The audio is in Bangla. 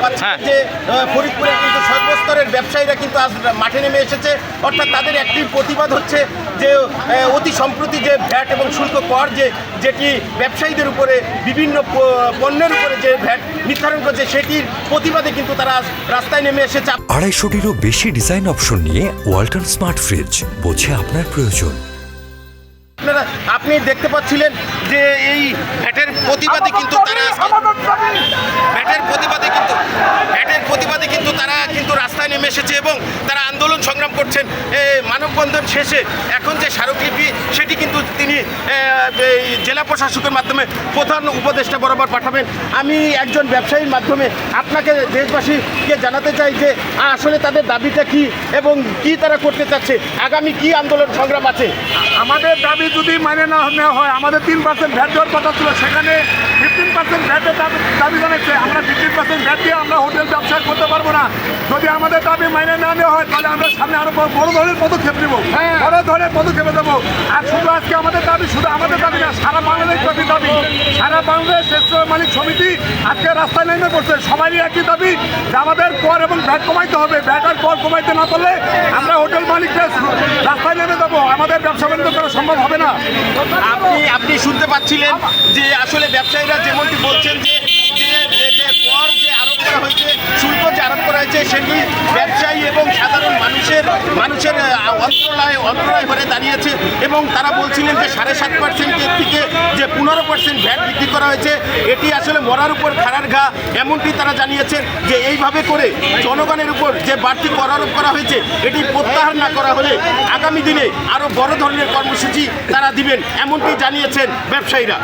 পাচ্ছেন যে ফরিদপুরে কিন্তু সর্বস্তরের ব্যবসায়ীরা কিন্তু আজ মাঠে নেমে এসেছে। অর্থাৎ তাদের একটি প্রতিবাদ হচ্ছে যে অতি সম্প্রতি যে ভ্যাট এবং শুল্ক কর যেটি ব্যবসায়ীদের উপরে বিভিন্ন পণ্যের উপরে যে ভ্যাট নির্ধারণ করছে সেটির প্রতিবাদে কিন্তু তারা আজ রাস্তায় নেমে এসেছে। 250-টিরও বেশি ডিজাইন অপশন নিয়ে ওয়ালটন স্মার্ট ফ্রিজ, বোঝে আপনার প্রয়োজন। আপনি দেখতে পাচ্ছিলেন যে এই ভ্যাটের প্রতিবাদে কিন্তু তারা তারা কিন্তু রাস্তায় নেমে এসেছে এবং তারা আন্দোলন সংগ্রাম করছেন। মানববন্ধন শেষে এখন যে স্মারকলিপি সেটি কিন্তু তিনি জেলা প্রশাসকের মাধ্যমে প্রধান উপদেষ্টা বরাবর পাঠাবেন। আমি একজন ব্যবসায়ীর মাধ্যমে আপনাকে দেশবাসীকে জানাতে চাই যে আসলে তাদের দাবিটা কি এবং কি তারা করতে চাচ্ছে, আগামী কি আন্দোলন সংগ্রাম আছে। আমাদের দাবি যদি মানে না নেওয়া হয়, আমাদের 3% ভ্যাট দেওয়ার কথা ছিল, সেখানে 15% ভ্যাটের দাবি জানাচ্ছে। আমরা 15% ভ্যাট দিয়ে আমরা হোটেল ব্যবসা করতে পারবো না। যদি আমাদের দাবি মানে না নেওয়া হয় তাহলে আমরা সামনে আরো বড় ধরনের পদক্ষেপ নেব, বড় ধরনের পদক্ষেপে দেবো। আর শুধু আজকে আমাদের দাবি, শুধু আমাদের দাবি না, সারা বাংলাদেশ দাবি। সারা বাংলাদেশ রেস্তোরাঁ মালিক সমিতি আজকে রাস্তায় নেমে পড়ছে। সবারই একই দাবি যে আমাদের কর এবং ভ্যাট কমাইতে হবে। ভ্যাট আর কর কমাইতে না পারলে আমরা হোটেল মালিকরা রাস্তায় নেমে যাবো, আমাদের ব্যবসা বাণিজ্য করা সম্ভব হবে না। আপনি শুনতে পাচ্ছিলেন যে আসলে ব্যবসায়ীরা যেমনটি বলছেন যে কর যে আরোপ করা হয়েছে, শুল্ক যে আরোপ করা হয়েছে সেটি ব্যবসায়ী এবং সাধারণ মানুষের অন্তরায় হয়ে দাঁড়িয়েছে এবং তারা বলছিলেন যে 7.5% থেকে যে 15% ভ্যাট বৃদ্ধি করা হয়েছে এটি আসলে মরার উপর খাড়ার ঘা, এমনটি তারা জানিয়েছেন যে এইভাবে করে জনগণের উপর যে বাড়তি কর আরোপ করা হয়েছে এটি প্রত্যাহার না করা হলে আগামী দিনে আরও বড় ধরনের কর্মসূচি তারা দিবেন, এমনটি জানিয়েছেন ব্যবসায়ীরা।